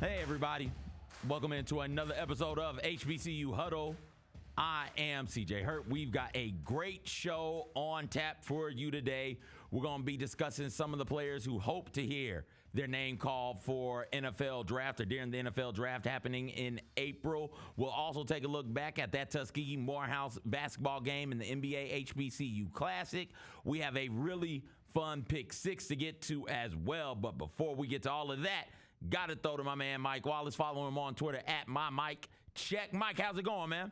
Hey, everybody. Welcome into another episode of HBCU Huddle. I am CJ Hurt. We've got a great show on tap for you today. We're going to be discussing some of the players who hope to hear their name called for NFL draft or during the NFL draft happening in April. We'll also take a look back at that Tuskegee Morehouse basketball game in the NBA HBCU Classic. We have a really fun pick six to get to as well. But before we get to all of that, got to throw to my man Mike Wallace. Follow him on Twitter at MyMikeCheck. Mike, how's it going, man?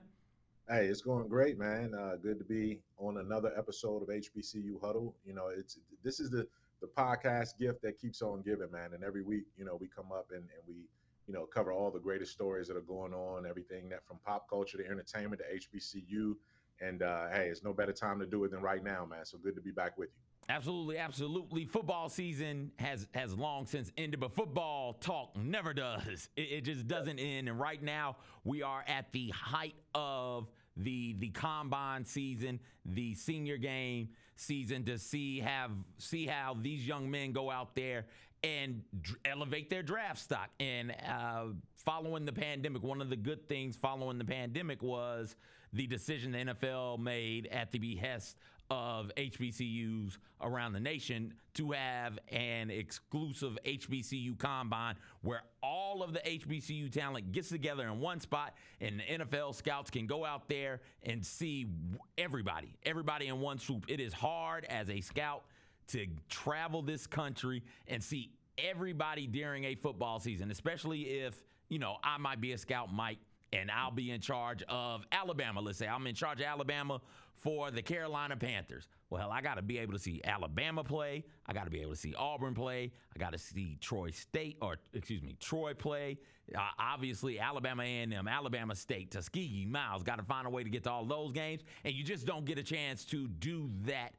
Hey, it's going great, man. Good to be on another episode of HBCU Huddle. You know, this is the podcast gift that keeps on giving, man. And every week, you know, we come up and we, you know, cover all the greatest stories that are going on, everything that from pop culture to entertainment to HBCU. And hey, it's no better time to do it than right now, man. So good to be back with you. Absolutely, absolutely. Football season has long since ended, but football talk never does. It just doesn't end. And right now, we are at the height of the combine season, the senior game season, to see how these young men go out there and elevate their draft stock. And following the pandemic, one of the good things following the pandemic was the decision the NFL made at the behest of HBCUs around the nation to have an exclusive HBCU Combine where all of the HBCU talent gets together in one spot, and the NFL scouts can go out there and see everybody in one swoop. It is hard as a scout to travel this country and see everybody during a football season, especially if, you know, I might be a scout, Mike, and I'll be in charge of Alabama. Let's say I'm in charge of Alabama for the Carolina Panthers. Well, I got to be able to see Alabama play. I got to be able to see Auburn play. I got to see Troy play. Obviously, Alabama A&M, Alabama State, Tuskegee, Miles. Got to find a way to get to all those games. And you just don't get a chance to do that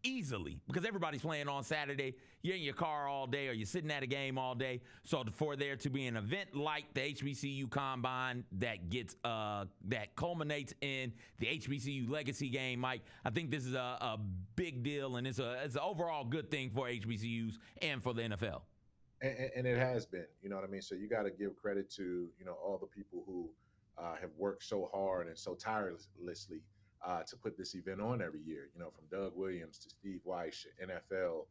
easily because everybody's playing on Saturday. You're in your car all day or you're sitting at a game all day. So for there to be an event like the HBCU Combine that gets that culminates in the HBCU Legacy game, Mike, I think this is a big deal, and it's an overall good thing for HBCUs and for the NFL. And it has been, you know what I mean? So you got to give credit to, you know, all the people who have worked so hard and so tirelessly to put this event on every year, you know, from Doug Williams to Steve Weish, NFL,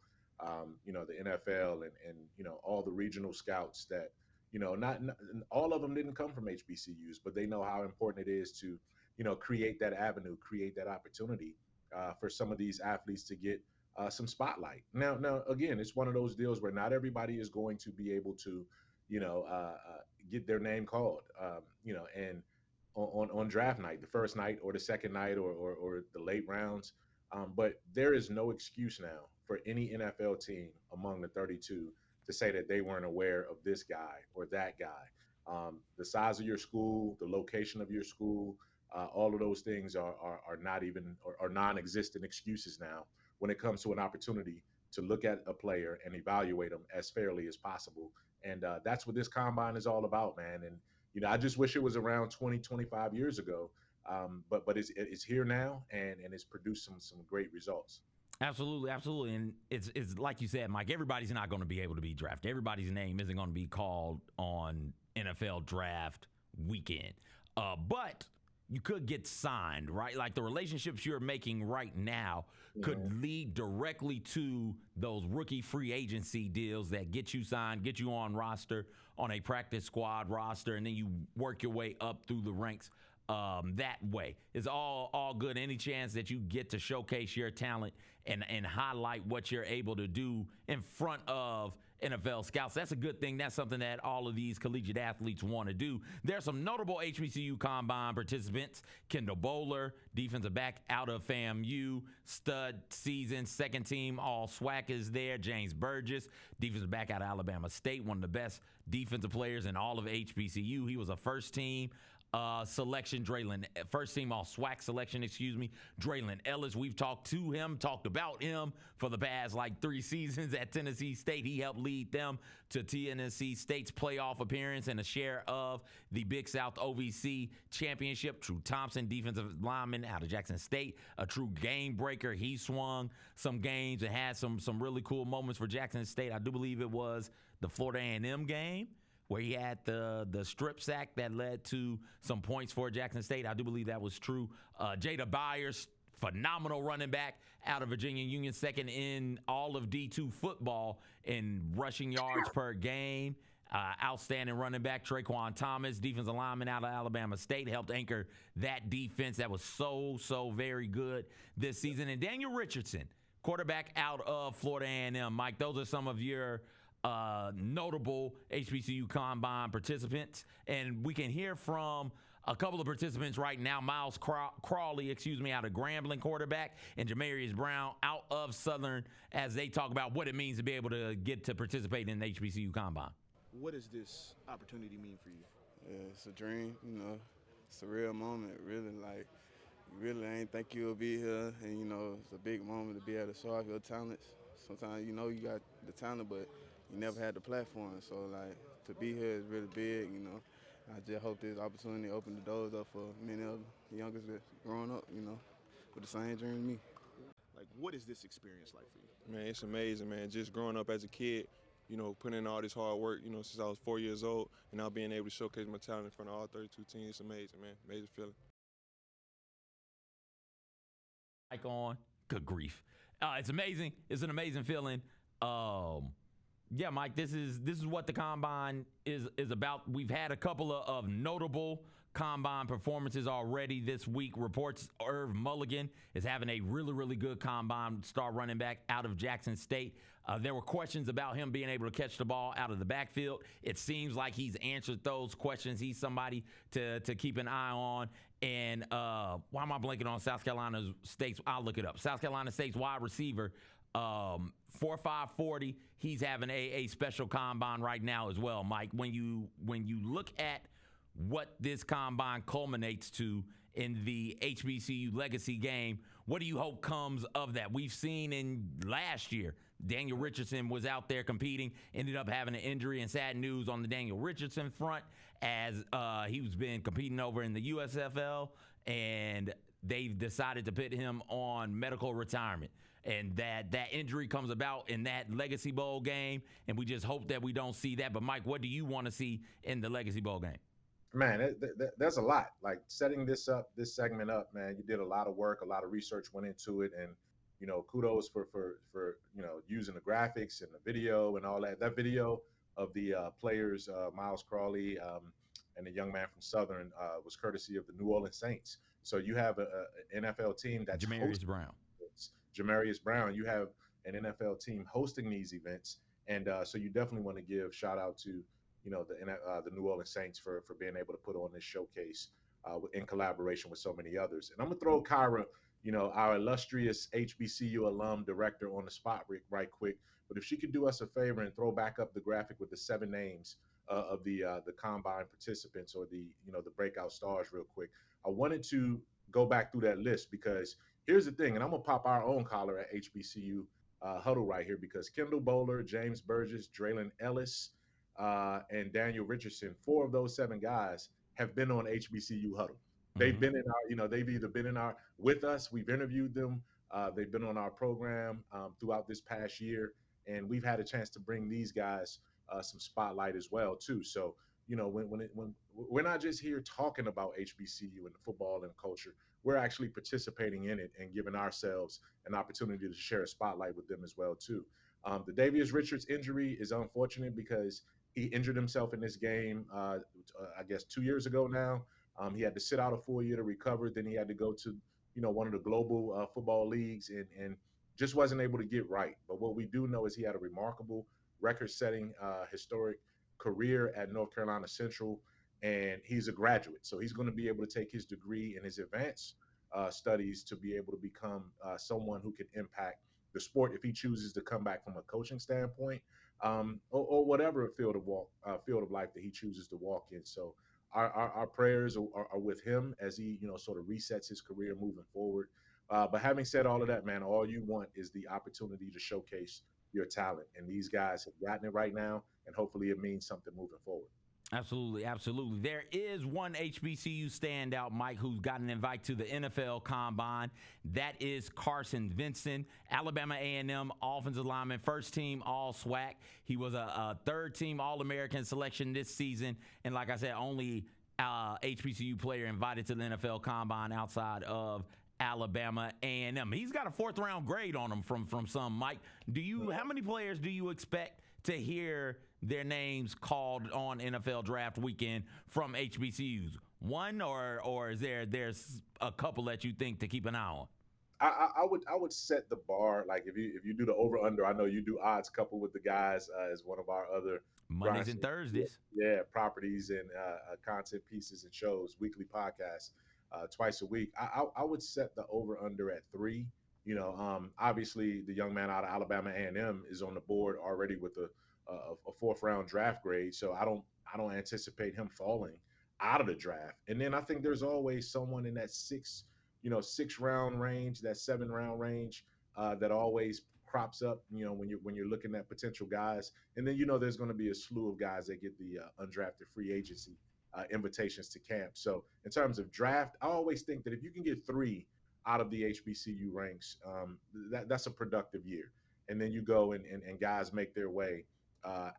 you know, the NFL and, you know, all the regional scouts that, you know, not all of them didn't come from HBCUs, but they know how important it is to, you know, create that avenue, create that opportunity for some of these athletes to get some spotlight. Now, again, it's one of those deals where not everybody is going to be able to, you know, get their name called, you know, and on draft night, the first night or the second night or the late rounds. But there is no excuse now for any NFL team among the 32 to say that they weren't aware of this guy or that guy. The size of your school, the location of your school, all of those things are not even or non-existent excuses now when it comes to an opportunity to look at a player and evaluate them as fairly as possible. And that's what this combine is all about, man. And you know, I just wish it was around 20, 25 years ago, but it's here now, and it's produced some great results. Absolutely, absolutely. And it's like you said, Mike, everybody's not going to be able to be drafted. Everybody's name isn't going to be called on NFL draft weekend. But you could get signed, right? Like the relationships you're making right now could lead directly to those rookie free agency deals that get you signed, get you on roster, on a practice squad roster, and then you work your way up through the ranks that way. It's all good. Any chance that you get to showcase your talent and highlight what you're able to do in front of NFL scouts, that's a good thing. That's something that all of these collegiate athletes want to do. There's some notable HBCU Combine participants. Kendall Bowler, defensive back out of FAMU, stud season, second team All-SWAC is there. James Burgess, defensive back out of Alabama State, one of the best defensive players in all of HBCU. He was a first team selection, first team All-SWAC selection, Draylon Ellis. We've talked about him for the past like 3 seasons at Tennessee State. He helped lead them to Tennessee State's playoff appearance and a share of the Big South OVC championship. True Thompson, defensive lineman out of Jackson State, a true game breaker. He swung some games and had some really cool moments for Jackson State. I do believe it was the Florida A&M game where he had the strip sack that led to some points for Jackson State. I do believe that was true. Jada Byers, phenomenal running back out of Virginia Union, second in all of D2 football in rushing yards per game. Outstanding running back Traquan Thomas, defensive lineman out of Alabama State, helped anchor that defense that was so very good this season. And Daniel Richardson, quarterback out of Florida A&M. Mike, those are some of your notable HBCU Combine participants, and we can hear from a couple of participants right now. Miles Crawley, out of Grambling, quarterback, and Jamarius Brown out of Southern, as they talk about what it means to be able to get to participate in the HBCU Combine. What does this opportunity mean for you? Yeah, it's a dream, it's a real moment, really. Like, you really ain't think you'll be here, and, it's a big moment to be able to show off your talents. Sometimes, you got the talent, but you never had the platform. So, like, to be here is really big, I just hope this opportunity open the doors up for many of the youngest that's growing up, with the same dream as me. Like, what is this experience like for you? Man, it's amazing, man. Just growing up as a kid, putting in all this hard work, since I was 4 years old, and now being able to showcase my talent in front of all 32 teams, it's amazing, man. Amazing feeling. Mike on. Good grief. It's amazing. It's an amazing feeling. Yeah, Mike, this is what the Combine is about. We've had a couple of notable Combine performances already this week. Reports Irv Mulligan is having a really good Combine, star running back out of Jackson State. There were questions about him being able to catch the ball out of the backfield. It seems like he's answered those questions. He's somebody to keep an eye on. And why am I blanking on South Carolina State's? I'll look it up. South Carolina State's wide receiver, 4.5 40. He's having a special Combine right now as well, Mike. When you look at what this Combine culminates to in the HBCU legacy game, what do you hope comes of that? We've seen in last year, Daniel Richardson was out there competing, ended up having an injury, and sad news on the Daniel Richardson front as he's been competing over in the USFL, and they've decided to put him on medical retirement. And that injury comes about in that Legacy Bowl game, and we just hope that we don't see that. But, Mike, what do you want to see in the Legacy Bowl game? Man, there's a lot. Like, setting this segment up, man, you did a lot of work, a lot of research went into it, and kudos for using the graphics and the video and all that. That video of the players, Miles Crawley and the young man from Southern, was courtesy of the New Orleans Saints. So you have an NFL team that's Jamarius Brown. Jamarius Brown. You have an NFL team hosting these events, and so you definitely want to give shout out to the New Orleans Saints for being able to put on this showcase in collaboration with so many others. And I'm gonna throw Kyra, our illustrious HBCU alum director, on the spot right quick. But if she could do us a favor and throw back up the graphic with the 7 names of the Combine participants, or the breakout stars real quick. I wanted to go back through that list because here's the thing, and I'm gonna pop our own collar at HBCU Huddle right here, because Kendall Bowler, James Burgess, Draylon Ellis, and Daniel Richardson, 4 of those 7 guys have been on HBCU Huddle. They've been in our, they've either been with us, we've interviewed them, they've been on our program throughout this past year, and we've had a chance to bring these guys some spotlight as well too. So, when we're not just here talking about HBCU and the football and culture, we're actually participating in it and giving ourselves an opportunity to share a spotlight with them as well too. The Davius Richards injury is unfortunate because he injured himself in this game, I guess 2 years ago now. He had to sit out a full year to recover. Then he had to go to, one of the global football leagues and just wasn't able to get right. But what we do know is he had a remarkable record-setting, historic career at North Carolina Central, and he's a graduate. So he's going to be able to take his degree and his advanced studies to be able to become someone who can impact the sport if he chooses to come back from a coaching standpoint, or whatever field of life that he chooses to walk in. So our prayers are with him as he sort of resets his career moving forward. But having said all of that, man, all you want is the opportunity to showcase your talent, and these guys have gotten it right now, and hopefully it means something moving forward. Absolutely, absolutely. There is one HBCU standout, Mike, who's got an invite to the NFL Combine. That is Carson Vincent, Alabama A&M offensive lineman, first team All-SWAC. He was a third-team All-American selection this season, and like I said, only HBCU player invited to the NFL Combine outside of Alabama A&M. He's got a fourth-round grade on him from some, Mike. How many players do you expect to hear their names called on NFL draft weekend from HBCUs? One, or is there's a couple that you think to keep an eye on? I would set the bar, like if you do the over under. I know you do odds couple with the guys as one of our other Mondays and Thursdays. Yeah, properties and content pieces and shows, weekly podcasts twice a week. I would set the over under at 3. Obviously the young man out of Alabama A&M is on the board already with a fourth round draft grade, so I don't anticipate him falling out of the draft. And then I think there's always someone in that 6 round range, that 7 round range that always crops up, when you're looking at potential guys. And then there's going to be a slew of guys that get the undrafted free agency invitations to camp. So in terms of draft, I always think that if you can get 3 out of the HBCU ranks, that's a productive year. And then you go and guys make their way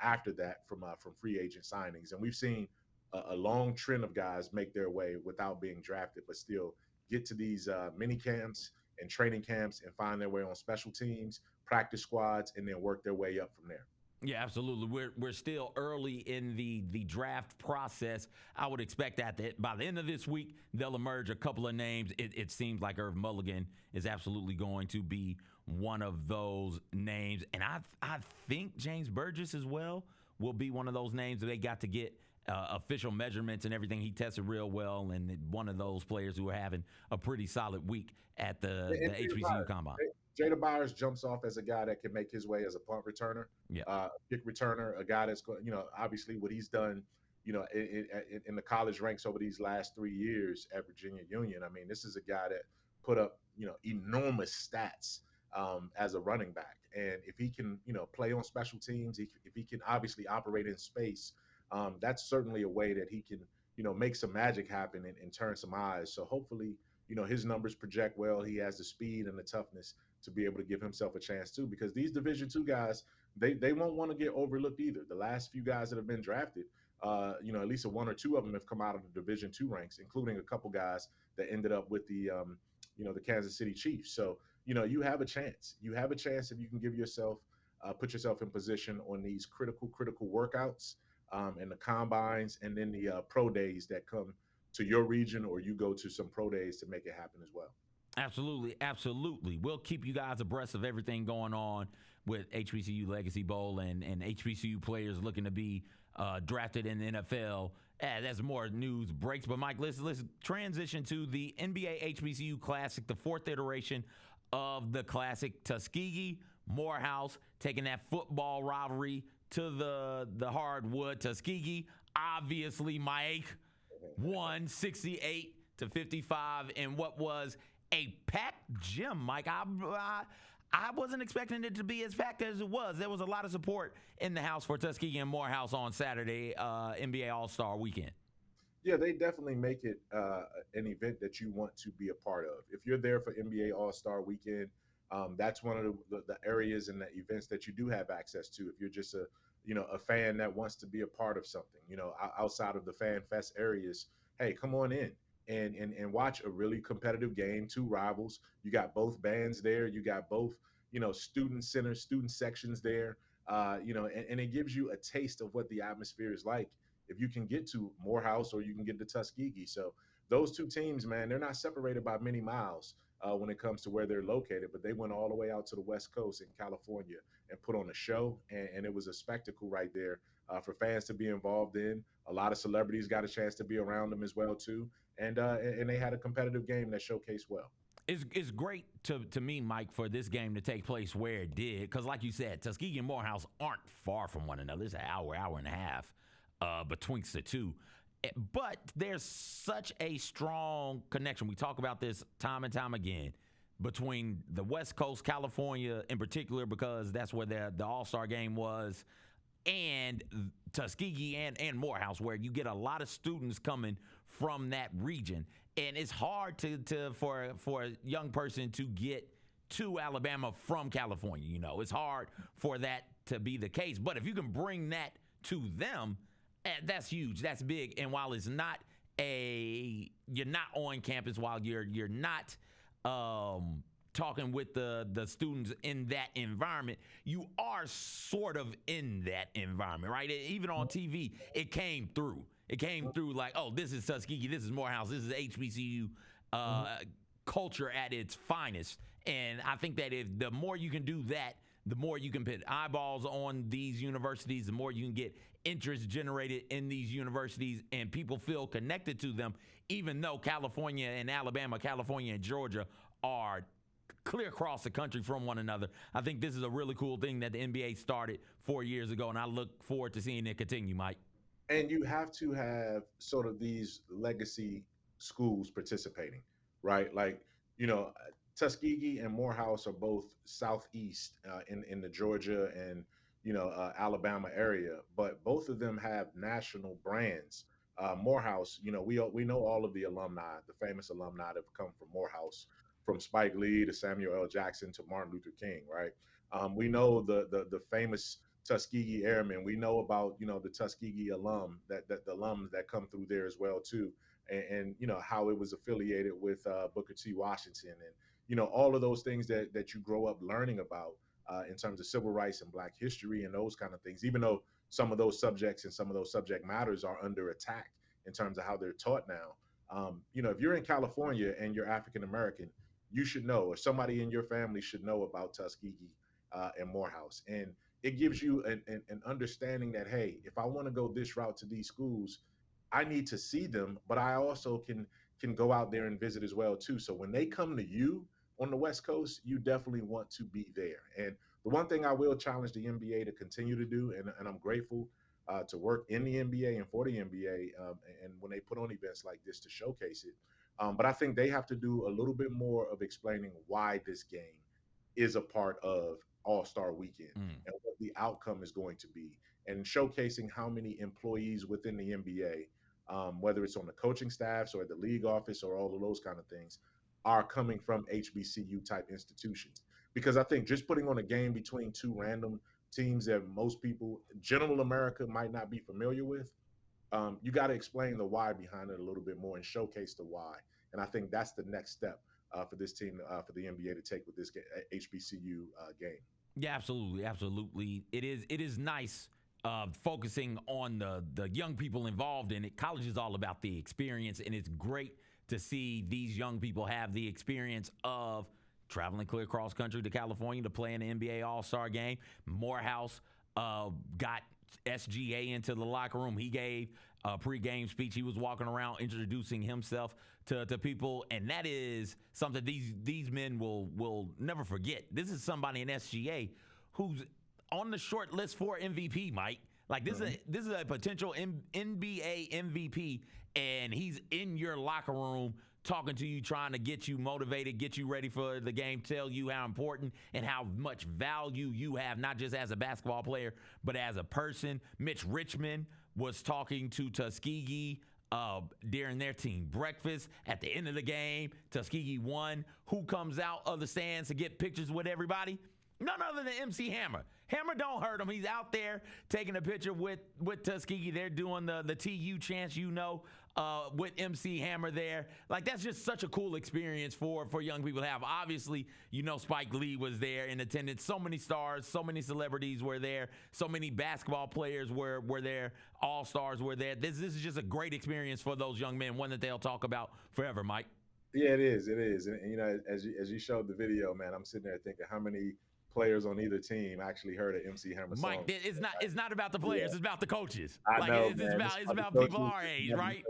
after that from free agent signings. And we've seen a long trend of guys make their way without being drafted, but still get to these mini camps and training camps and find their way on special teams, practice squads, and then work their way up from there. Yeah, absolutely. We're still early in the draft process. I would expect that by the end of this week, they'll emerge a couple of names. It seems like Irv Mulligan is absolutely going to be one of those names. And I think James Burgess as well will be one of those names that they got to get official measurements and everything. He tested real well, and one of those players who are having a pretty solid week at the HBCU Combine. Jada Byers jumps off as a guy that can make his way as a punt returner, kick returner, a guy that's going, obviously what he's done, in the college ranks over these last 3 years at Virginia Union. I mean, this is a guy that put up, enormous stats as a running back. And if he can, play on special teams, if he can obviously operate in space, that's certainly a way that he can, make some magic happen and turn some eyes. So hopefully, his numbers project well. He has the speed and the toughness to be able to give himself a chance too, because these Division II guys, they won't want to get overlooked either. The last few guys that have been drafted, at least 1 or 2 of them have come out of the Division II ranks, including a couple guys that ended up with the Kansas City Chiefs. So, you have a chance. You have a chance if you can give yourself, put yourself in position on these critical workouts and the combines, and then the pro days that come to your region, or you go to some pro days to make it happen as well. Absolutely, absolutely. We'll keep you guys abreast of everything going on with HBCU Legacy Bowl and HBCU players looking to be drafted in the NFL as more news breaks. But Mike, let's transition to the NBA HBCU Classic, the 4th iteration of the Classic. Tuskegee, Morehouse taking that football rivalry to the hardwood. Tuskegee, obviously, Mike, won 68-55 in what was a packed gym, Mike. I wasn't expecting it to be as packed as it was. There was a lot of support in the house for Tuskegee and Morehouse on Saturday, NBA All-Star Weekend. Yeah, they definitely make it an event that you want to be a part of. If you're there for NBA All-Star Weekend, that's one of the areas and the events that you do have access to. If you're just a fan that wants to be a part of something, outside of the fan fest areas, hey, come on in and watch a really competitive game. 2 rivals. You got both bands there. You got both, student centers, student sections there. And it gives you a taste of what the atmosphere is like if you can get to Morehouse or you can get to Tuskegee. So those 2 teams, man, they're not separated by many miles when it comes to where they're located, but they went all the way out to the West Coast in California and put on a show, and it was a spectacle right there for fans to be involved in. A lot of celebrities got a chance to be around them as well too, and they had a competitive game that showcased well. It's great to me, Mike, for this game to take place where it did, because like you said, Tuskegee and Morehouse aren't far from one another. It's an hour and a half betwixt the 2. But there's such a strong connection. We talk about this time and time again between the West Coast, California in particular, because that's where the All-Star game was, and Tuskegee and Morehouse, where you get a lot of students coming from that region, and it's hard for a young person to get to Alabama from California. You know, it's hard for that to be the case. But if you can bring that to them, that's huge. That's big. And while it's not you're not on campus, while you're not talking with the students in that environment, you are sort of in that environment, right? Even on TV, it came through. It came through like, oh, this is Tuskegee, this is Morehouse, this is HBCU culture at its finest. And I think that if the more you can do that, the more you can put eyeballs on these universities, the more you can get interest generated in these universities, and people feel connected to them, even though California and Alabama, California and Georgia are clear across the country from one another. I think this is a really cool thing that the NBA started 4 years ago, and I look forward to seeing it continue, Mike. And you have to have sort of these legacy schools participating, right? Like, you know, Tuskegee and Morehouse are both southeast in the Georgia and Alabama area, but both of them have national brands. Morehouse, you know, we know all of the alumni, the famous alumni that have come from Morehouse, from Spike Lee to Samuel L. Jackson to Martin Luther King, right? We know the famous Tuskegee Airmen. We know about the Tuskegee the alums that come through there as well too, and how it was affiliated with Booker T. Washington, and all of those things that you grow up learning about in terms of civil rights and Black history and those kind of things. Even though some of those subjects and some of those subject matters are under attack in terms of how they're taught now. If you're in California and you're African American, you should know, or somebody in your family should know about Tuskegee and Morehouse. And it gives you an understanding that, hey, if I want to go this route to these schools, I need to see them, but I also can go out there and visit as well too. So when they come to you on the West Coast, you definitely want to be there. And the one thing I will challenge the NBA to continue to do, and I'm grateful to work in the NBA and for the NBA, and when they put on events like this to showcase it. But I think they have to do a little bit more of explaining why this game is a part of All-Star Weekend and what the outcome is going to be, and showcasing how many employees within the NBA, whether it's on the coaching staffs or at the league office or all of those kind of things, are coming from HBCU type institutions. Because I think just putting on a game between two random teams that most people, general America, might not be familiar with, you got to explain the why behind it a little bit more and showcase the why. And I think that's the next step for this team, for the NBA to take with this HBCU game. Yeah, absolutely, absolutely. It is nice focusing on the young people involved in it. College is all about the experience, and it's great to see these young people have the experience of traveling clear across country to California to play in the NBA All-Star game. Morehouse got SGA into the locker room. He gave a pregame speech. He was walking around introducing himself to people, and that is something these men will never forget. This is somebody in SGA who's on the short list for MVP, Mike. Like this is a potential NBA MVP, and he's in your locker room talking to you, trying to get you motivated, get you ready for the game, tell you how important and how much value you have, not just as a basketball player, but as a person. Mitch Richmond was talking to Tuskegee during their team breakfast at the end of the game. Tuskegee won. Who comes out of the stands to get pictures with everybody? None other than MC Hammer. Hammer don't hurt him. He's out there taking a picture with Tuskegee. They're doing the TU chants, with MC Hammer there. Like, that's just such a cool experience for young people to have. Obviously, Spike Lee was there in attendance. So many stars, so many celebrities were there. So many basketball players were there. All-stars were there. This is just a great experience for those young men, one that they'll talk about forever, Mike. Yeah, it is. It is. And as you showed the video, man, I'm sitting there thinking how many players on either team actually heard an MC Hammer song. Mike, it's not about the players, it's about the coaches. I know, it's about people our age, right?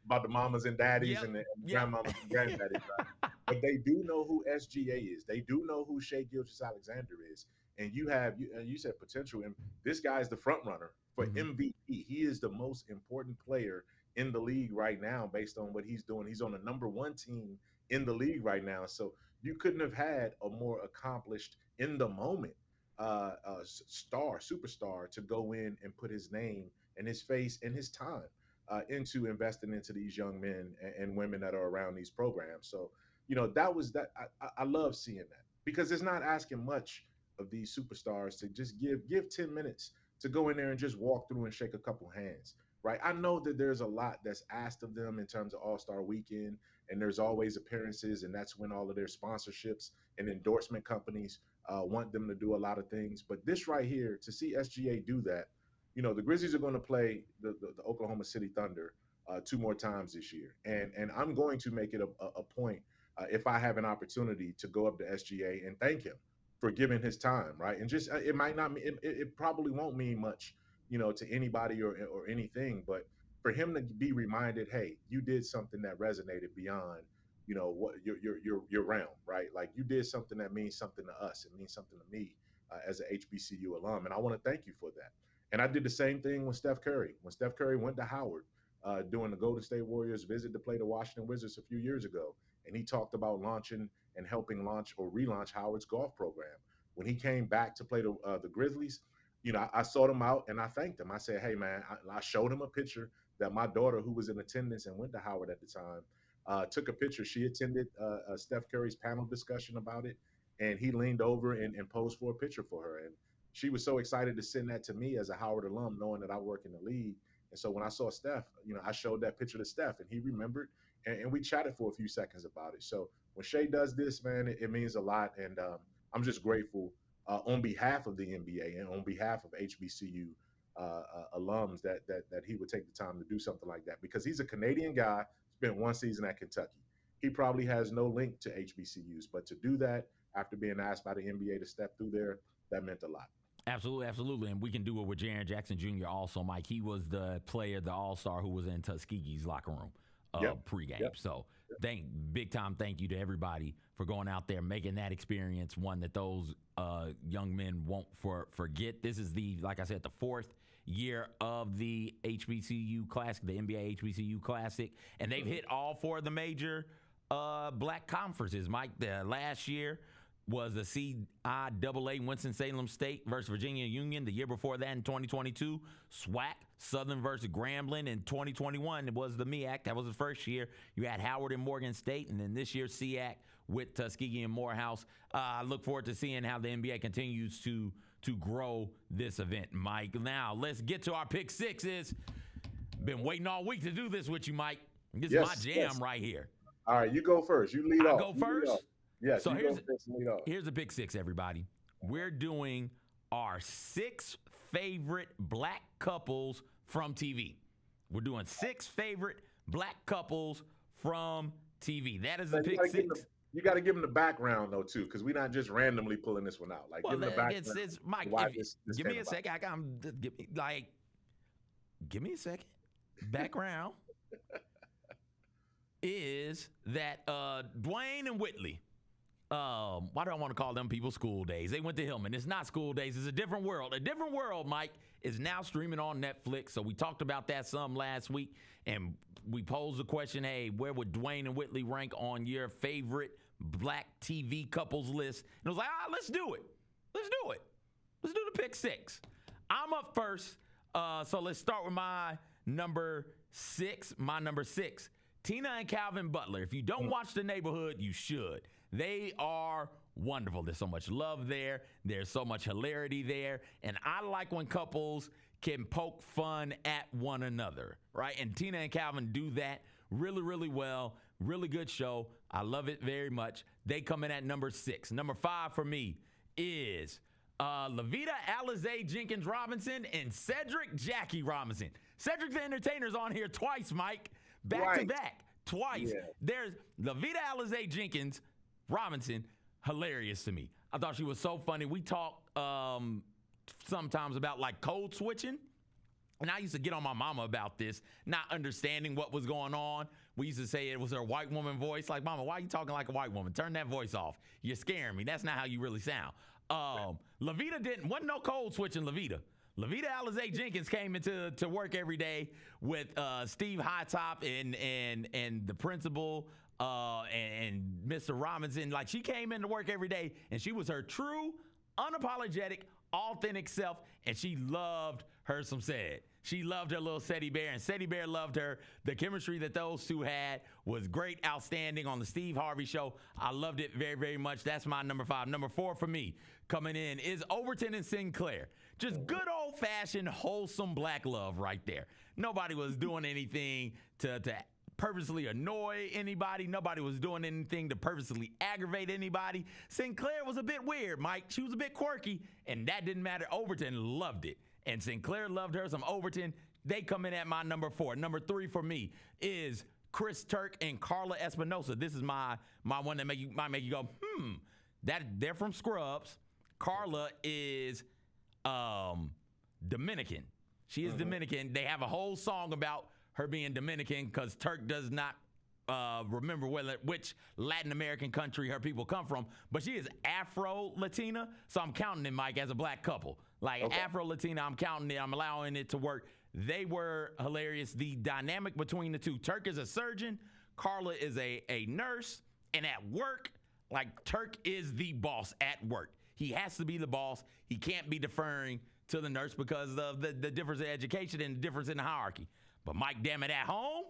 About the mamas and daddies and the grandmamas and granddaddies, right? But they do know who SGA is. They do know who Shai Gilgeous-Alexander is. And you said potential, and this guy is the front runner for MVP. He is the most important player in the league right now based on what he's doing. He's on the number one team in the league right now. So you couldn't have had a more accomplished in the moment superstar to go in and put his name and his face and his time into investing into these young men and women that are around these programs. So, that was that. I love seeing that because it's not asking much of these superstars to just give 10 minutes to go in there and just walk through and shake a couple hands. Right. I know that there's a lot that's asked of them in terms of All-Star Weekend, and there's always appearances, and that's when all of their sponsorships and endorsement companies want them to do a lot of things. But this right here, to see SGA do that, the Grizzlies are going to play the Oklahoma City Thunder two more times this year, and I'm going to make it a point if I have an opportunity to go up to SGA and thank him for giving his time, right? And just it might not it probably won't mean much, to anybody or anything, but for him to be reminded, hey, you did something that resonated beyond what your realm, right? Like you did something that means something to us. It means something to me as an HBCU alum, and I want to thank you for that. And I did the same thing with Steph Curry. When Steph Curry went to Howard during the Golden State Warriors visit to play the Washington Wizards a few years ago, and he talked about launching and helping launch or relaunch Howard's golf program. When he came back to play the Grizzlies, I sought him out and I thanked him. I said, hey, man, I showed him a picture that my daughter, who was in attendance and went to Howard at the time, took a picture. She attended Steph Curry's panel discussion about it, and he leaned over and posed for a picture for her. And she was so excited to send that to me as a Howard alum, knowing that I work in the league. And so when I saw Steph, I showed that picture to Steph, and he remembered, and we chatted for a few seconds about it. So when Shea does this, man, it means a lot, and I'm just grateful on behalf of the NBA and on behalf of HBCU alums that he would take the time to do something like that, because he's a Canadian guy, spent one season at Kentucky. He probably has no link to HBCUs, but to do that after being asked by the NBA to step through there, that meant a lot. Absolutely, absolutely. And we can do it with Jaren Jackson Jr. also, Mike. He was the player, the all-star who was in Tuskegee's locker room pregame. Yep. So big time thank you to everybody for going out there, making that experience one that those young men won't forget. This is like I said, the fourth year of the HBCU Classic, the NBA HBCU Classic. And they've hit all four of the major black conferences, Mike. The last year was the CIAA Winston-Salem State versus Virginia Union. The year before that, in 2022, SWAC, Southern versus Grambling. In 2021, it was the MEAC. That was the first year. You had Howard and Morgan State, and then this year, SEAC with Tuskegee and Morehouse. I look forward to seeing how the NBA continues to grow this event, Mike. Now, let's get to our pick sixes. Been waiting all week to do this with you, Mike. This is my jam right here. All right, you go first. You lead off. I go first? Yes, so here's the pick six, everybody. We're doing our 6 favorite black couples from TV. We're doing 6 favorite black couples from TV. That is the pick six. You got to give them the background, though, too, because we're not just randomly pulling this one out. Like, give them the background. It's Mike, give me a second. Give me a second. Background is that Dwayne and Whitley. Why do I want to call them people School Days? They went to Hillman. It's not School Days. It's a different world. A different world, Mike, is now streaming on Netflix. So we talked about that some last week, and we posed the question, hey, where would Dwayne and Whitley rank on your favorite black TV couples list? And it was like, let's do it. Let's do it. Let's do the pick six. I'm up first. So let's start with my number 6. My number 6, Tina and Calvin Butler. If you don't watch The Neighborhood, you should. They are wonderful. There's so much love there. There's so much hilarity there. And I like when couples can poke fun at one another, right? And Tina and Calvin do that really, really well. Really good show. I love it very much. They come in at number 6. Number 5 for me is Lavita Alizé Jenkins Robinson and Cedric Jackie Robinson. Cedric the Entertainer's on here twice, Mike. Back to back. Twice. Yeah. There's Lavita Alizé Jenkins Robinson, hilarious to me. I thought she was so funny. We talk sometimes about like code switching. And I used to get on my mama about this, not understanding what was going on. We used to say it was her white woman voice. Like, Mama, why are you talking like a white woman? Turn that voice off. You're scaring me. That's not how you really sound. Lavita wasn't no code switching Lavita. Lavita Alizé Jenkins came into work every day with Steve Hightop and the principal and Mr. Robinson. Like, she came into work every day, and she was her true, unapologetic, authentic self, and she loved her some Sed. She loved her little Seti Bear, and Seti Bear loved her. The chemistry that those two had was great, outstanding on the Steve Harvey show. I loved it very, very much. That's my number 5. Number 4 for me coming in is Overton and Sinclair. Just good old-fashioned, wholesome black love right there. Nobody was doing anything to purposely annoy anybody. Nobody was doing anything to purposely aggravate anybody. Sinclair was a bit weird, Mike. She was a bit quirky, and that didn't matter. Overton loved it, and Sinclair loved her some Overton. They come in at my number 4. Number 3 for me is Chris Turk and Carla Espinosa. This is my one that might make you go, That they're from Scrubs. Carla is Dominican. She is Dominican. They have a whole song about her being Dominican because Turk does not remember which Latin American country her people come from, but she is Afro-Latina, so I'm counting it, Mike, as a black couple. Like, okay. Afro-Latina, I'm counting it. I'm allowing it to work. They were hilarious. The dynamic between the two. Turk is a surgeon. Carla is a nurse. And at work, like, Turk is the boss at work. He has to be the boss. He can't be deferring to the nurse because of the difference in education and the difference in the hierarchy. But Mike, damn it, at home,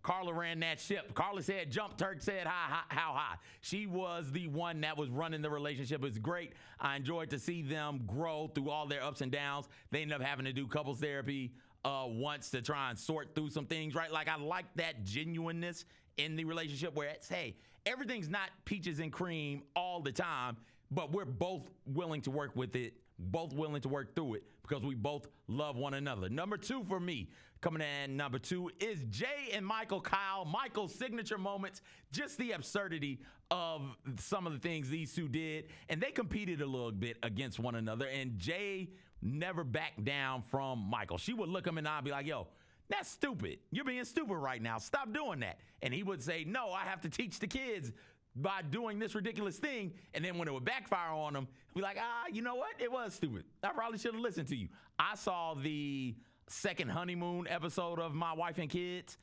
Carla ran that ship. Carla said jump, Turk said how high. She was the one that was running the relationship. It was great. I enjoyed to see them grow through all their ups and downs. They ended up having to do couples therapy once to try and sort through some things, right? Like, I like that genuineness in the relationship where it's, hey, everything's not peaches and cream all the time, but we're both willing to work with it, both willing to work through it because we both love one another. Number 2 for me, coming in number 2 is Jay and Michael Kyle. Michael's signature moments, just the absurdity of some of the things these two did. And they competed a little bit against one another. And Jay never backed down from Michael. She would look him in the eye and be like, yo, that's stupid. You're being stupid right now. Stop doing that. And he would say, no, I have to teach the kids by doing this ridiculous thing. And then when it would backfire on him, he'd be like, you know what? It was stupid. I probably should have listened to you. I saw the second honeymoon episode of My Wife and Kids.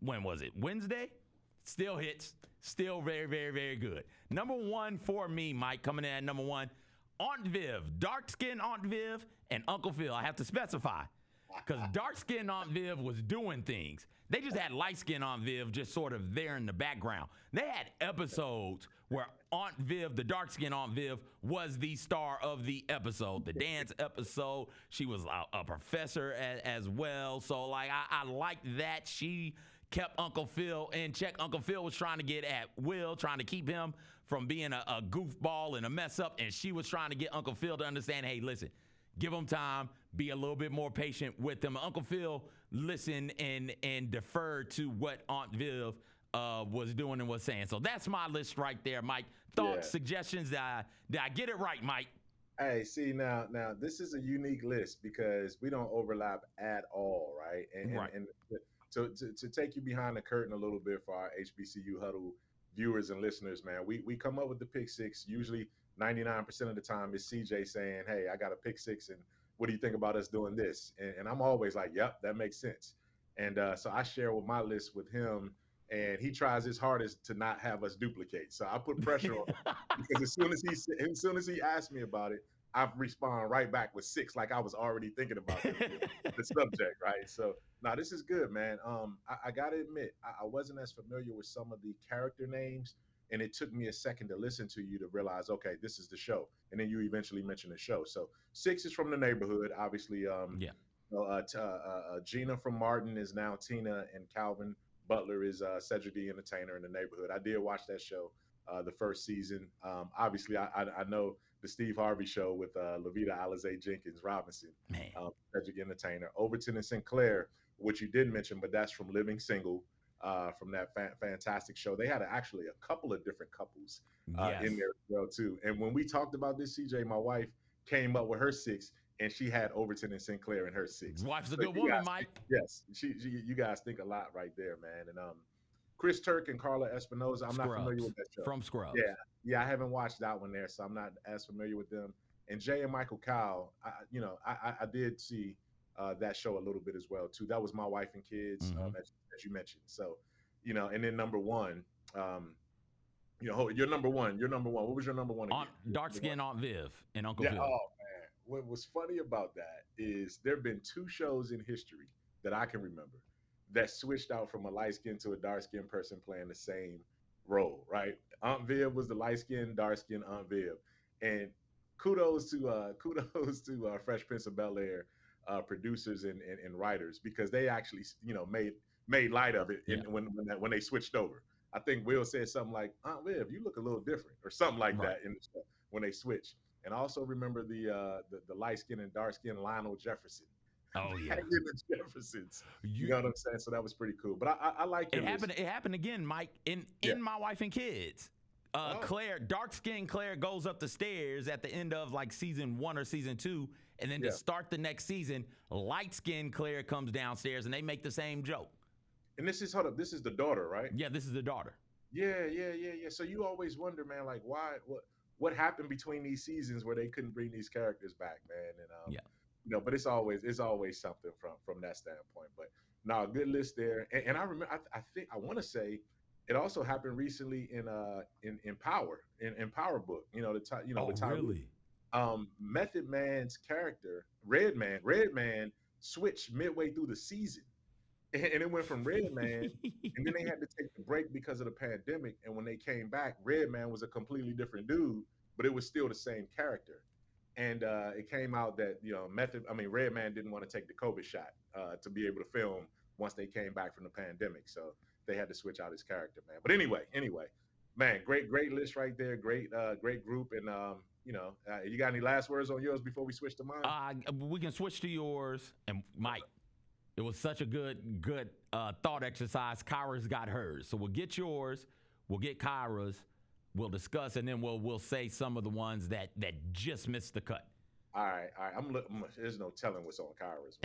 When was it? Wednesday? Still hits. Still very, very, very good. Number 1 for me, Mike, coming in at number 1, Aunt Viv, dark-skinned Aunt Viv, and Uncle Phil. I have to specify because dark-skinned Aunt Viv was doing things. They just had light-skinned Aunt Viv just sort of there in the background. They had episodes where Aunt Viv, the dark-skinned Aunt Viv, was the star of the episode. The dance episode, she was a professor as well. So, like, I like that she kept Uncle Phil in check. Uncle Phil was trying to get at Will, trying to keep him from being a goofball and a mess up, and she was trying to get Uncle Phil to understand, hey, listen, give him time, be a little bit more patient with him. Uncle Phil listened and deferred to what Aunt Viv was doing and was saying. So that's my list right there, Mike. Thoughts, suggestions, did I get it right, Mike? Hey, see, now this is a unique list because we don't overlap at all, right? And to take you behind the curtain a little bit for our HBCU Huddle viewers and listeners, man, we come up with the pick six. Usually 99% of the time it's CJ saying, hey, I got a pick six, and what do you think about us doing this? And I'm always like, yep, that makes sense. And so I share with my list with him, and he tries his hardest to not have us duplicate. So I put pressure on him because as soon as he asked me about it, I respond right back with 6, like I was already thinking about the subject, right? So now this is good, man. I gotta admit, I wasn't as familiar with some of the character names, and it took me a second to listen to you to realize, okay, this is the show. And then you eventually mentioned the show. So 6 is from the neighborhood, obviously. Gina from Martin is now Tina, and Calvin Butler is Cedric the Entertainer in the neighborhood. I did watch that show, the first season. Obviously, I know the Steve Harvey show with Levita Alizé Jenkins Robinson, Cedric Entertainer. Overton and Sinclair, which you did mention, but that's from Living Single, from that fantastic show. They had actually a couple of different couples in there as well, too. And when we talked about this, CJ, my wife came up with her 6, and she had Overton and Sinclair in her 6. Wife's a good woman, Mike. Yes, you guys think a lot right there, man. And Chris Turk and Carla Espinosa, I'm not familiar with that show. From Scrubs. Yeah, I haven't watched that one there, so I'm not as familiar with them. And Jay and Michael Kyle, I did see that show a little bit as well, too. That was My Wife and Kids, as you mentioned. So, and then number 1, Your number one. Your number one. What was your number one again? Dark skin Aunt Viv and Uncle Yeah. Phil. Oh man. What was funny about that is there have been two shows in history that I can remember that switched out from a light skin to a dark skin person playing the same role. Right. Aunt Viv was the light skin, dark skin Aunt Viv, and kudos to Fresh Prince of Bel Air producers and writers because they actually made light of it Yeah. when they switched over. I think Will said something like, "Aunt Viv, you look a little different," or something like Right. that in the show when they switched. And I also remember the light skin and dark skin Lionel Jefferson. Oh yeah. Back in the Jeffersons. You know what I'm saying? So that was pretty cool. But I like your It happened. list. It happened again, Mike. In Yeah. My Wife and Kids. Oh. Claire, dark skinned Claire goes up the stairs at the end of like season 1 or season 2, and then Yeah. to start the next season, light skinned Claire comes downstairs and they make the same joke. And this is this is the daughter, right? Yeah, this is the daughter. Yeah. So you always wonder, man, like what happened between these seasons where they couldn't bring these characters back, man? And Yeah. but it's always something from that standpoint. But no, good list there. And I remember, I think I want to say it also happened recently in Power in Power Book. Oh, the time really? Method Man's character Redman switched midway through the season, and it went from Redman, and then they had to take the break because of the pandemic. And when they came back, Redman was a completely different dude, but it was still the same character. And it came out that Redman didn't want to take the COVID shot to be able to film once they came back from the pandemic, so they had to switch out his character, man. But anyway, man, great list right there, great group, and you got any last words on yours before we switch to mine? We can switch to yours, and Mike. It was such a good thought exercise. Kyra's got hers, so we'll get yours, we'll get Kyra's, we'll discuss, and then we'll say some of the ones that just missed the cut. All right. There's no telling what's on Kyra's.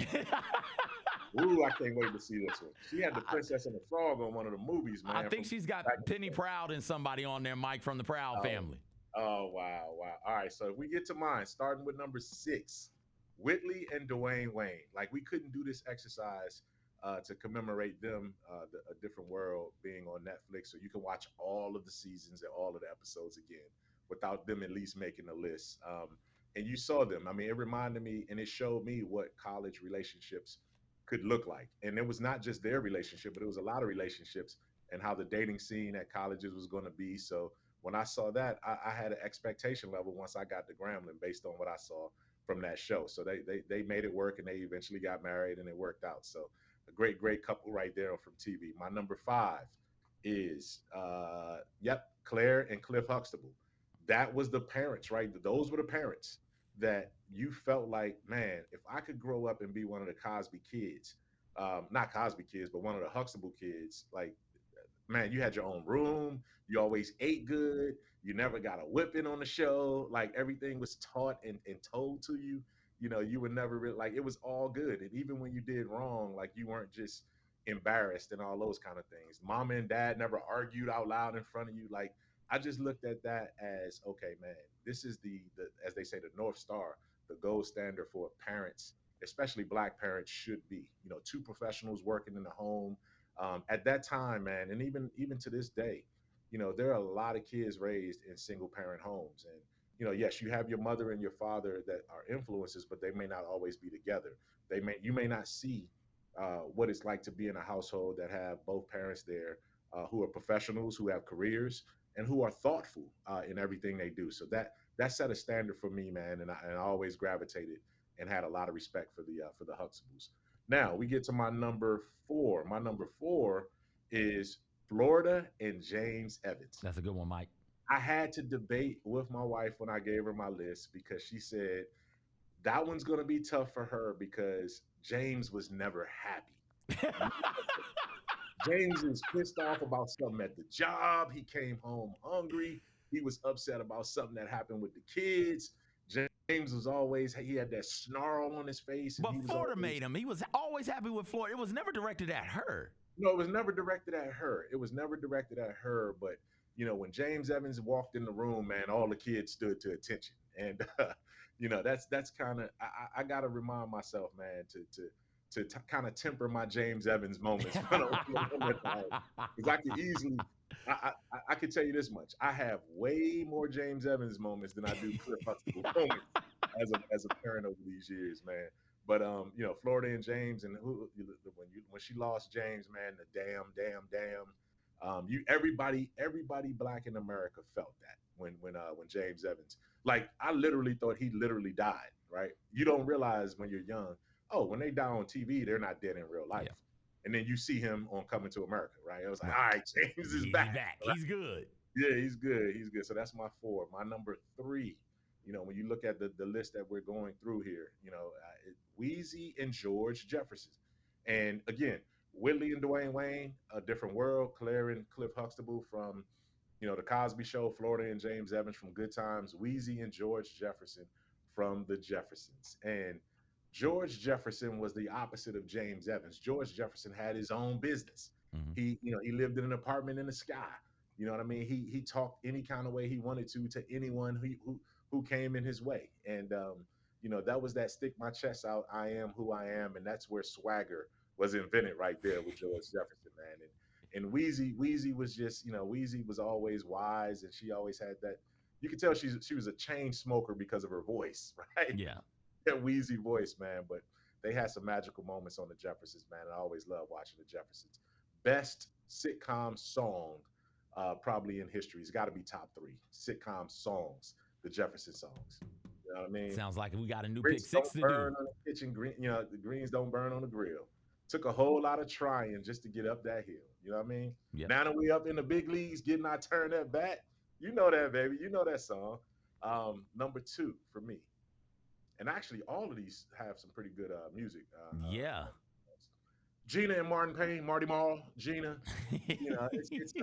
Ooh, I can't wait to see this one. She had the Princess and the Frog on one of the movies, man. I think she's got Penny Proud and somebody on there, Mike, from the Proud family. Oh, wow. All right, so if we get to mine, starting with number 6, Whitley and Dwayne Wayne. Like, we couldn't do this exercise to commemorate them, A Different World being on Netflix, so you can watch all of the seasons and all of the episodes again without them at least making a list. And you saw them. I mean, it reminded me and it showed me what college relationships could look like. And it was not just their relationship, but it was a lot of relationships and how the dating scene at colleges was going to be. So when I saw that, I had an expectation level once I got to Grambling based on what I saw from that show. So they made it work, and they eventually got married, and it worked out. So a great couple right there from TV. My number 5 is Claire and Cliff Huxtable. That was the parents, right? Those were the parents that you felt like, man, if I could grow up and be one of the Cosby kids, not Cosby kids, but one of the Huxtable kids, like, man, you had your own room. You always ate good. You never got a whipping on the show. Like, everything was taught and told to you. You were never really, like, it was all good. And even when you did wrong, like, you weren't just embarrassed and all those kind of things. Mama and dad never argued out loud in front of you. Like, I just looked at that as, okay, man, this is the as they say, the North Star, the gold standard for what parents, especially Black parents, should be. 2 professionals working in the home. At that time, man, and even to this day, there are a lot of kids raised in single parent homes. And, yes, you have your mother and your father that are influences, but they may not always be together. You may not see what it's like to be in a household that have both parents there who are professionals, who have careers, and who are thoughtful in everything they do. So that set a standard for me, man, and I always gravitated and had a lot of respect for the Huxtables. Now we get to my number 4. My number 4 is Florida and James Evans. That's a good one, Mike. I had to debate with my wife when I gave her my list because she said that one's going to be tough for her because James was never happy. James was pissed off about something at the job. He came home hungry. He was upset about something that happened with the kids. James was he had that snarl on his face. But Florida made him. He was always happy with Florida. It was never directed at her. No, it was never directed at her. But, when James Evans walked in the room, man, all the kids stood to attention. And, that's kind of, I got to remind myself, man, to kind of temper my James Evans moments. Because I can tell you this much: I have way more James Evans moments than I do Cliff Huxtable moments as a parent over these years, man. But Florida and James, and when she lost James, man, the damn. You everybody black in America felt that when James Evans, like, I literally thought he literally died. Right? You don't realize when you're young. Oh, when they die on TV, they're not dead in real life. Yeah. And then you see him on Coming to America, right? I was like, Right. all right, James is He's back. back. Right? He's good. Yeah, he's good. He's good. So that's my four. My number three, when you look at the list that we're going through here, Wheezy and George Jefferson. And again, Whitley and Dwayne Wayne, A Different World, Claire and Cliff Huxtable from, The Cosby Show, Florida and James Evans from Good Times, Wheezy and George Jefferson from The Jeffersons. And George Jefferson was the opposite of James Evans. George Jefferson had his own business. Mhm. He lived in an apartment in the sky. You know what I mean? He talked any kind of way he wanted to anyone who came in his way. And that was that stick my chest out, I am who I am, and that's where swagger was invented right there with George Jefferson, man. And Wheezy was just, Wheezy was always wise, and she always had that. You could tell she was a chain smoker because of her voice, right? Yeah. That Wheezy voice, man. But they had some magical moments on the Jeffersons, man. I always love watching the Jeffersons. Best sitcom song, probably in history. It's got to be top 3 sitcom songs. The Jefferson songs. You know what I mean? Sounds like we got a new Grits pick 6 to don't burn do. on the kitchen green. The greens don't burn on the grill. Took a whole lot of trying just to get up that hill. You know what I mean? Yep. Now that we up in the big leagues, getting our turn at bat. You know that, baby. You know that song. Number 2 for me. And actually, all of these have some pretty good music. Yeah. Gina and Martin Payne, Marty Marl, Gina. It's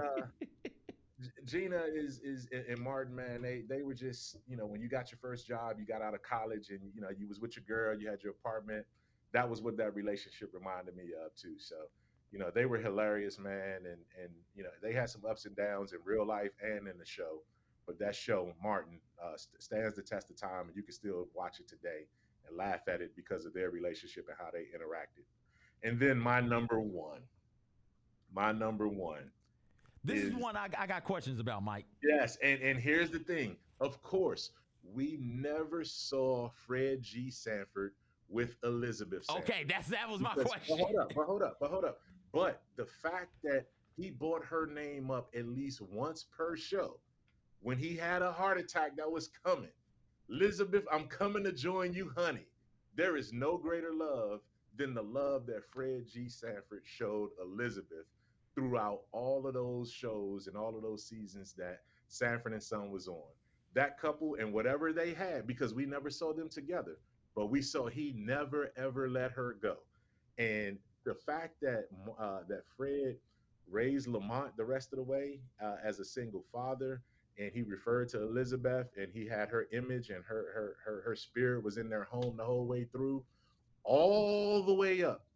Gina is and Martin, man. They were just, when you got your first job, you got out of college, and you was with your girl, you had your apartment. That was what that relationship reminded me of too. So, they were hilarious, man, and they had some ups and downs in real life and in the show. But that show, Martin, stands the test of time, and you can still watch it today and laugh at it because of their relationship and how they interacted. And then my number one. This is is one I got questions about, Mike. Yes, and here's the thing. Of course, we never saw Fred G. Sanford with Elizabeth Sanford. Okay, that was my question. But hold up. But the fact that he brought her name up at least once per show, when he had a heart attack that was coming, Elizabeth, I'm coming to join you, honey. There is no greater love than the love that Fred G. Sanford showed Elizabeth throughout all of those shows and all of those seasons that Sanford and Son was on. That couple and whatever they had, because we never saw them together, but we saw he never ever let her go. And the fact that that Fred raised Lamont the rest of the way as a single father, and he referred to Elizabeth, and he had her image and her spirit was in their home the whole way through, all the way up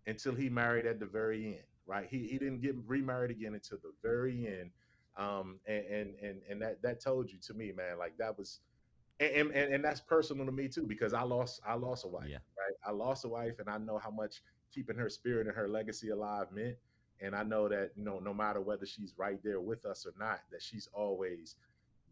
until he married at the very end. Right? He didn't get remarried again until the very end. And that told you to me, man, like that was, and that's personal to me too, because I lost a wife. Yeah. Right? I lost a wife, and I know how much keeping her spirit and her legacy alive meant. And I know that, no matter whether she's right there with us or not, that she's always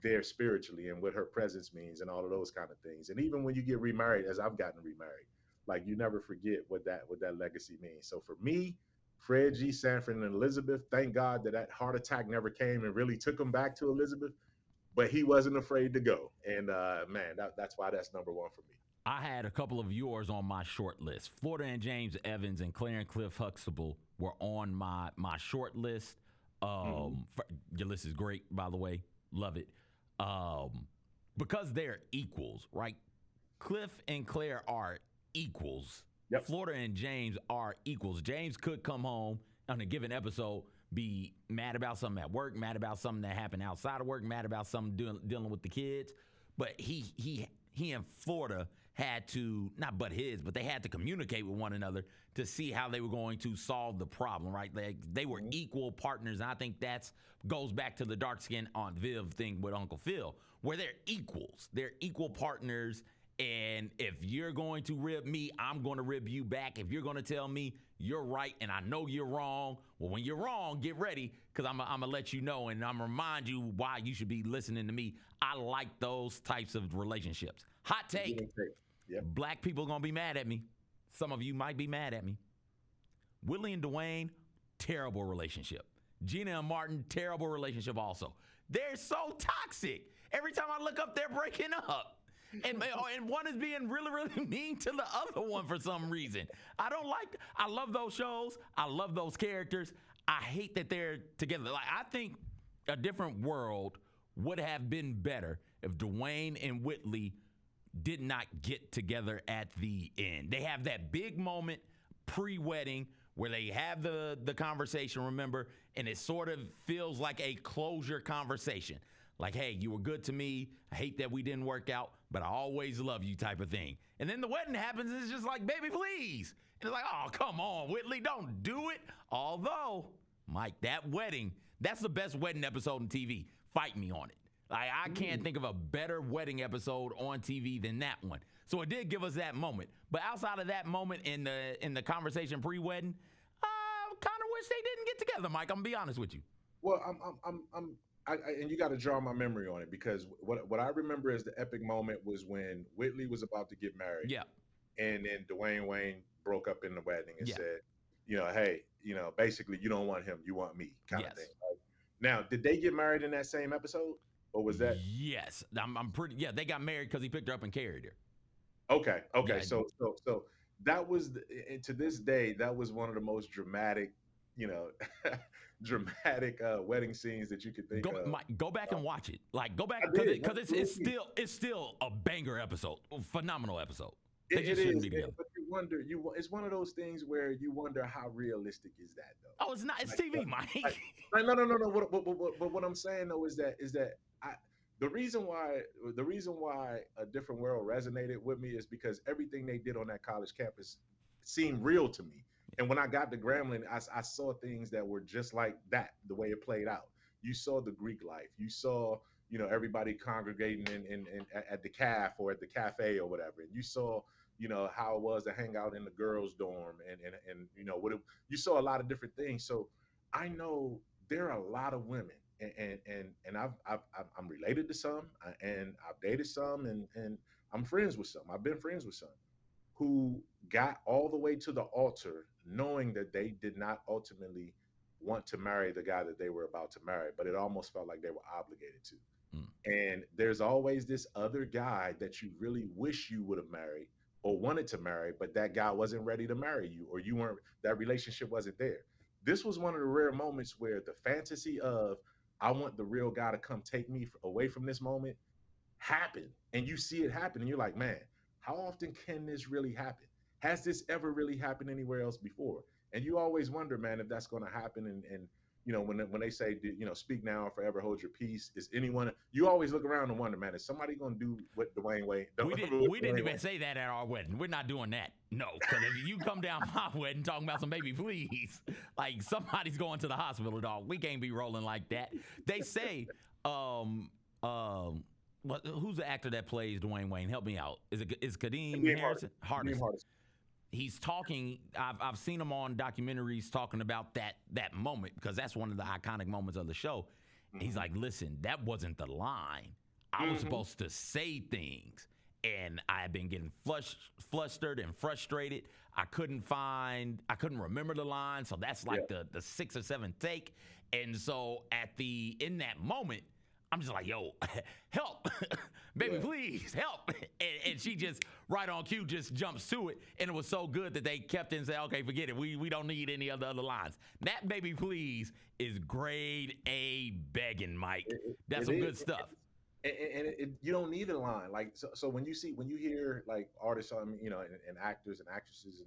there spiritually and what her presence means and all of those kind of things. And even when you get remarried, as I've gotten remarried, like, you never forget what that legacy means. So for me, Fred G. Sanford and Elizabeth, thank God that heart attack never came and really took him back to Elizabeth, but he wasn't afraid to go. And man, that's why that's number 1 for me. I had a couple of yours on my short list. Florida and James Evans and Claire and Cliff Huxtable were on my short list. Your list is great, by the way. Love it. Because they're equals, right? Cliff and Claire are equals. Yep. Florida and James are equals. James could come home on a given episode, be mad about something at work, mad about something that happened outside of work, mad about something dealing with the kids. But he and Florida had to, not butt heads, but they had to communicate with one another to see how they were going to solve the problem, right? They were equal partners, and I think that goes back to the dark-skinned Aunt Viv thing with Uncle Phil, where they're equals. They're equal partners, and if you're going to rib me, I'm going to rib you back. If you're going to tell me you're right and I know you're wrong. Well, when you're wrong, get ready because I'm going to let you know and I'm going to remind you why you should be listening to me. I like those types of relationships. Hot take. Yep. Black people going to be mad at me. Some of you might be mad at me. Willie and Dwayne, terrible relationship. Gina and Martin, terrible relationship also. They're so toxic. Every time I look up, they're breaking up. And one is being really, really mean to the other one for some reason. I love those shows. I love those characters. I hate that they're together. Like, I think a different world would have been better if Dwayne and Whitley did not get together at the end. They have that big moment pre-wedding where they have the conversation, remember, and it sort of feels like a closure conversation. Like, hey, you were good to me. I hate that we didn't work out, but I always love you type of thing. And then the wedding happens, and it's just like, baby, please. And it's like, oh, come on, Whitley, don't do it. Although, Mike, that wedding, that's the best wedding episode on TV. Fight me on it. Like, I can't think of a better wedding episode on TV than that one. So it did give us that moment. But outside of that moment in the conversation pre-wedding, I kind of wish they didn't get together, Mike. I'm going to be honest with you. Well, and you got to draw my memory on it because what I remember as the epic moment was when Whitley was about to get married. Yeah. And then Dwayne Wayne broke up in the wedding and said, hey, basically you don't want him, you want me kind of thing. Right? Now, did they get married in that same episode? Or was that? Yes. I'm pretty, they got married because he picked her up and carried her. Okay. Yeah. So that was, and to this day, that was one of the most dramatic, dramatic wedding scenes that you could think of. Mike, go back and watch it. Like, go back because it's still a banger episode, phenomenal episode. It is, but you wonder. It's one of those things where you wonder how realistic is that though. Oh, it's not. It's TV, Mike. No. But what I'm saying though is that the reason why A Different World resonated with me is because everything they did on that college campus seemed real to me. And when I got to Grambling, I saw things that were just like that, the way it played out. You saw the Greek life. You saw, everybody congregating in at the caf or at the cafe or whatever. And you saw, how it was to hang out in the girls' dorm and you saw a lot of different things. So I know there are a lot of women and I'm related to some and I've dated some and I'm friends with some. I've been friends with some who got all the way to the altar knowing that they did not ultimately want to marry the guy that they were about to marry, but it almost felt like they were obligated to. And there's always this other guy that you really wish you would have married or wanted to marry, but that guy wasn't ready to marry you, or that relationship wasn't there. This was one of the rare moments where the fantasy of, I want the real guy to come take me away from this moment happened. And you see it happen and you're like, man, how often can this really happen? Has this ever really happened anywhere else before? And you always wonder, man, if that's going to happen. And when they say, speak now or forever hold your peace, is anyone? You always look around and wonder, man, is somebody going to do what Dwayne Wade? We didn't even say that at our wedding. We're not doing that. No, because if you come down my wedding talking about some baby, please, like somebody's going to the hospital, dog. We can't be rolling like that. They say, who's the actor that plays Dwayne Wayne? Help me out. Is Kadeem Harrison? Hardison. He's talking. I've seen him on documentaries talking about that moment because that's one of the iconic moments of the show. Mm-hmm. He's like, listen, that wasn't the line. I was supposed to say things, and I had been getting flustered and frustrated. I couldn't remember the line, so that's like the 6th or 7th take. And so in that moment, I'm just like, yo, help, baby, please help. And she just right on cue just jumps to it. And it was so good that they kept it and said, okay, forget it. We don't need any of the other lines. That baby, please is grade A begging, Mike. That's some good stuff. And you don't need a line. Like, so when you hear like artists, and actors and actresses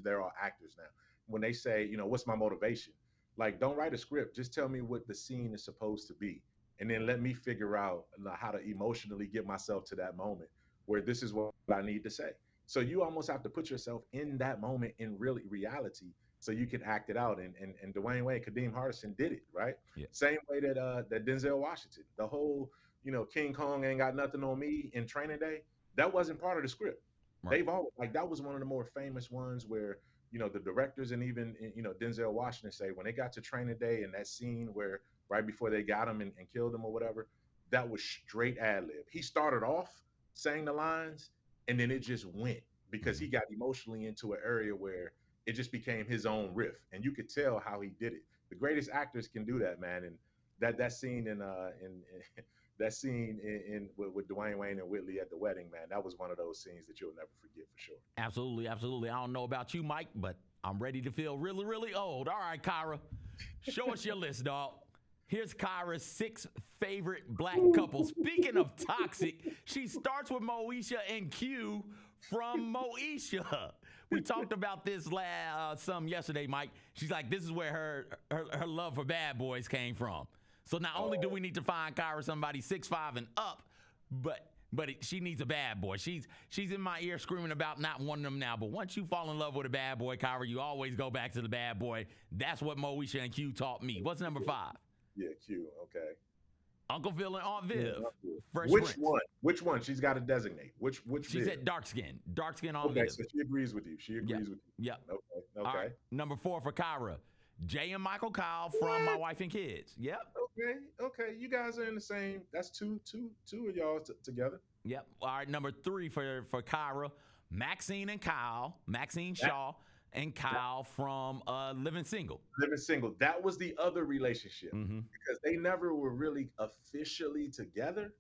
they're all actors now. When they say, what's my motivation? Like, don't write a script. Just tell me what the scene is supposed to be. And then let me figure out how to emotionally get myself to that moment where this is what I need to say. So you almost have to put yourself in that moment in reality so you can act it out. And Dwayne Wayne, Kadeem Hardison did it, right? Yeah. Same way that Denzel Washington, the whole, King Kong ain't got nothing on me in Training Day, that wasn't part of the script. Right. They've always, that was one of the more famous ones where, the directors and even Denzel Washington say when they got to training day and that scene where right before they got him and killed him or whatever, that was straight ad lib. He started off saying the lines and then it just went because he got emotionally into an area where it just became his own riff, and you could tell how he did it. The greatest actors can do that, man. And that scene in that scene with Dwayne Wayne and Whitley at the wedding, man, that was one of those scenes that you'll never forget for sure. Absolutely, absolutely. I don't know about you, Mike, but I'm ready to feel really, really old. All right, Kyra, show us your list, dog. Here's Kyra's 6 favorite black couples. Speaking of toxic, she starts with Moesha and Q from Moesha. We talked about this some yesterday, Mike. She's like, this is where her love for bad boys came from. So not only do we need to find Kyra somebody 6'5" and up, but she needs a bad boy. She's in my ear screaming about not wanting them now. But once you fall in love with a bad boy, Kyra, you always go back to the bad boy. That's what Moesha and Q taught me. What's number 5? Yeah, Q. Okay. Uncle Phil and Aunt Viv. Fresh Which Prince. one? Which one? She's got to designate. Which She Viv? said dark skin Aunt Okay, Viv. so she agrees with you. She agrees with you. Yep. Okay. All right. Number 4 for Kyra. Jay and Michael Kyle from My Wife and Kids. Yep. Okay. You guys are in the same. That's two of y'all together. Yep. All right. Number 3 for Kyra. Maxine and Kyle. Maxine Shaw and Kyle from Living Single. Living Single. That was the other relationship because they never were really officially together,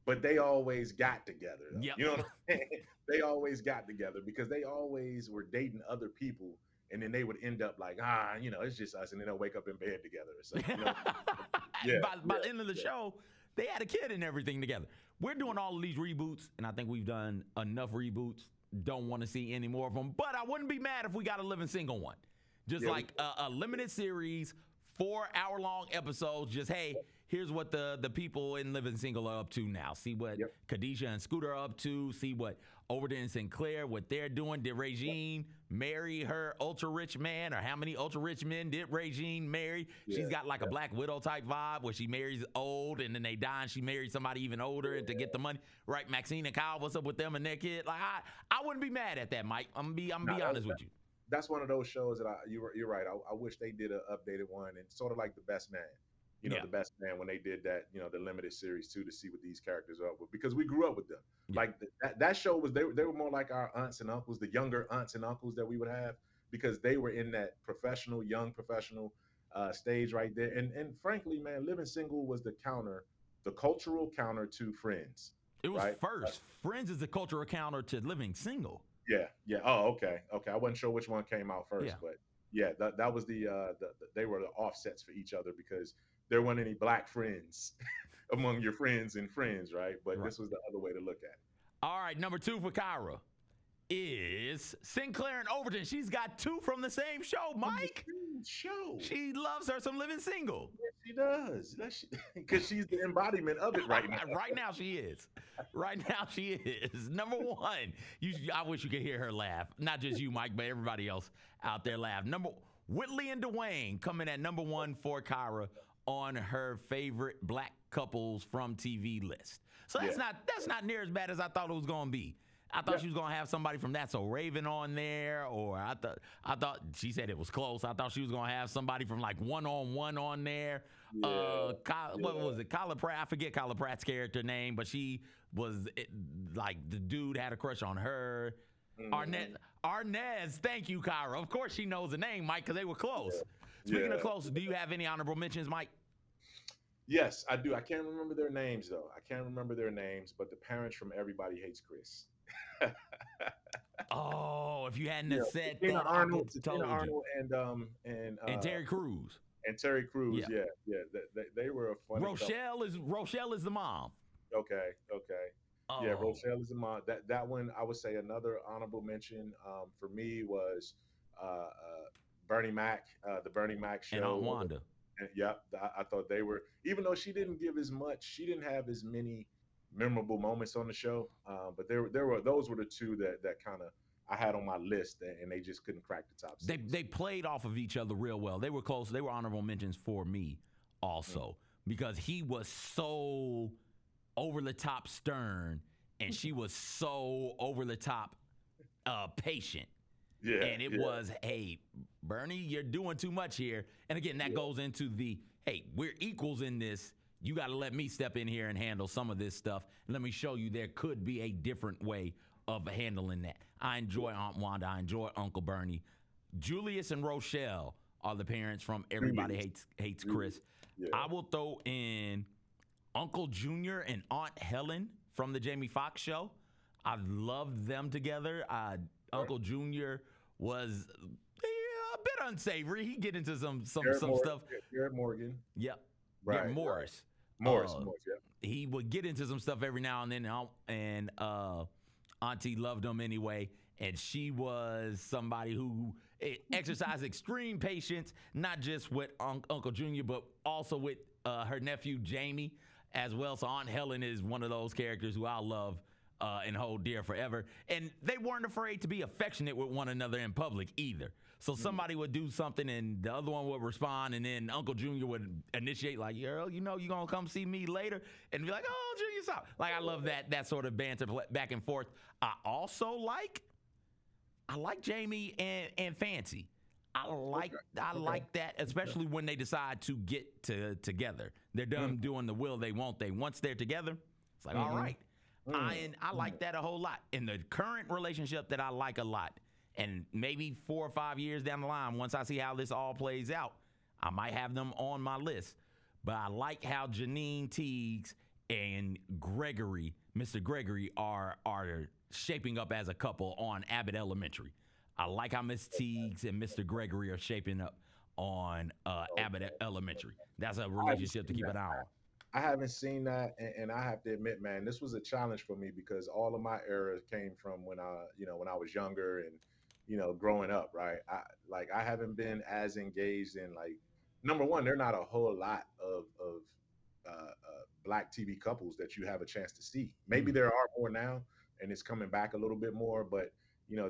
but they always got together. Yep. You know what I'm saying? They always got together because they always were dating other people, and then they would end up like, it's just us, and then they'll wake up in bed together or something. By the end of the show, they had a kid and everything together. We're doing all of these reboots, and I think we've done enough reboots. Don't want to see any more of them, but I wouldn't be mad if we got a Living Single one. Just like a limited series, 4-hour-long episodes. Just, hey, here's what the people in Living Single are up to now. See what Khadijah and Scooter are up to. See what Overton and Sinclair, what they're doing. Did Regine marry her ultra-rich man? Or how many ultra-rich men did Regine marry? She's got like a Black Widow type vibe where she marries old and then they die and she marries somebody even older to get the money. Right, Maxine and Kyle, what's up with them and their kid? Like I wouldn't be mad at that, Mike. I'm gonna be honest with you. That's one of those shows that you're right. I wish they did an updated one, and sort of like The Best Man. The Best Man when they did that, the limited series too, to see what these characters are with, because we grew up with them. Like that show was, they were more like our aunts and uncles, the younger aunts and uncles that we would have, because they were in that young professional stage right there. And frankly, man, Living Single was the cultural counter to Friends. It was first. Friends is the cultural counter to Living Single. Yeah. Oh, okay. I wasn't sure which one came out first, but yeah, that was they were the offsets for each other because there weren't any black friends among your friends and friends, right? But this was the other way to look at it. All right, number 2 for Kyra is Sinclair and Overton. She's got 2 from the same show, Mike. She loves her some Living Single. Yes, she does. Because she's the embodiment of it right now. Right now she is. Number 1. I wish you could hear her laugh. Not just you, Mike, but everybody else out there laugh. Whitley and Dwayne coming at number 1 for Kyra on her favorite black couples from TV list. So that's not near as bad as I thought it was going to be. I thought she was going to have somebody from That's So Raven on there, or I thought she said it was close. I thought she was going to have somebody from like One on One on there. What was it? Kyla Pratt. I forget Kyla Pratt's character name, but she was like the dude had a crush on her. Arnez, thank you, Kyra. Of course she knows the name, Mike, because they were close. Speaking of close, do you have any honorable mentions, Mike? Yes, I do. I can't remember their names, though. But the parents from Everybody Hates Chris. Oh, if you hadn't said Tina that, Arnold, I told Arnold you. And Terry Crews. And Terry Crews, they were a funny Rochelle is the mom. Okay. Oh. Yeah, Rochelle is the mom. That one, I would say another honorable mention for me was Bernie Mac, the Bernie Mac show. And Aunt Wanda. And, I thought they were, even though she didn't give as much, she didn't have as many memorable moments on the show. But those were the 2 that kind of I had on my list, and they just couldn't crack the top 6. They played off of each other real well. They were close. They were honorable mentions for me also, because he was so over the top stern, and she was so over the top patient. Yeah. And it was, hey, Bernie, you're doing too much here. And again, that goes into the, hey, we're equals in this. You got to let me step in here and handle some of this stuff. And let me show you there could be a different way of handling that. I enjoy Aunt Wanda. I enjoy Uncle Bernie. Julius and Rochelle are the parents from Everybody Hates Chris. Yeah. I will throw in Uncle Junior and Aunt Helen from the Jamie Foxx show. I loved them together. Uncle Junior was a bit unsavory. He get into some stuff. Garrett Morgan. Yep. Right. Yeah, Morris. Morris, yeah. He would get into some stuff every now and then, and Auntie loved him anyway. And she was somebody who exercised extreme patience, not just with Uncle Junior, but also with her nephew Jamie as well. So Aunt Helen is one of those characters who I love and hold dear forever. And they weren't afraid to be affectionate with one another in public either. So somebody would do something and the other one would respond, and then Uncle Junior would initiate like, "Yo, you know, you gonna come see me later," and be like, "Oh, Junior, stop." Like, I love that sort of banter back and forth. I also like Jamie and Fancy. I like that, especially when they decide to get together. They're done doing the will they won't they. Once they're together, it's like, all right. I like that a whole lot. In the current relationship that I like a lot, and maybe 4 or 5 years down the line, once I see how this all plays out, I might have them on my list. But I like how Janine Teagues and Gregory, Mr. Gregory, are shaping up as a couple on Abbott Elementary. I like how Miss Teagues and Mr. Gregory are shaping up on Abbott Elementary. That's a relationship to keep an eye on. I haven't seen that, and I have to admit, man, this was a challenge for me because all of my era came from when I was younger and growing up, right? I haven't been as engaged in, like, number one, there are not a whole lot of Black TV couples that you have a chance to see. Maybe there are more now, and it's coming back a little bit more, but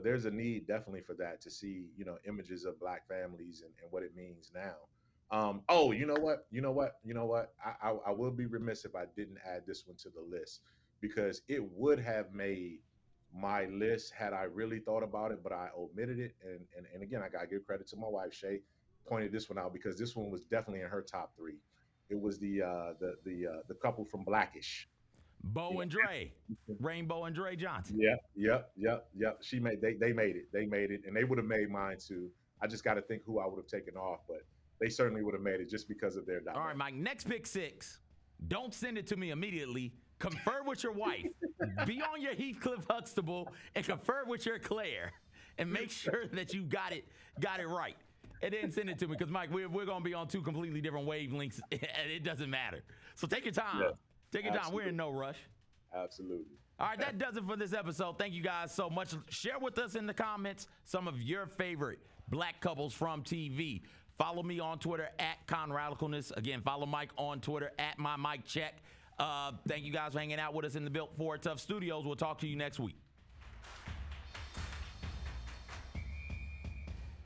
there's a need definitely for that, to see images of Black families and what it means now. You know what? I will be remiss if I didn't add this one to the list, because it would have made my list had I really thought about it, but I omitted it. And again, I gotta give credit to my wife. Shay pointed this one out because this one was definitely in her top 3. It was the couple from Blackish. Bo and Dre, Rainbow and Dre Johnson. Yep. They made it, and they would have made mine too. I just got to think who I would have taken off, but they certainly would have made it just because of their dynamic. All right, Mike, next pick 6. Don't send it to me immediately. Confer with your wife. Be on your Heathcliff Huxtable and confer with your Claire, and make sure that you got it right. And then send it to me, because Mike, we're going to be on 2 completely different wavelengths, and it doesn't matter. So take your time. Yeah. Take your time. We're in no rush. Absolutely. All right, that does it for this episode. Thank you guys so much. Share with us in the comments some of your favorite Black couples from TV. Follow me on Twitter at ConRadicalness. Again, follow Mike on Twitter at MyMikeCheck. Thank you guys for hanging out with us in the Built for Tough Studios. We'll talk to you next week.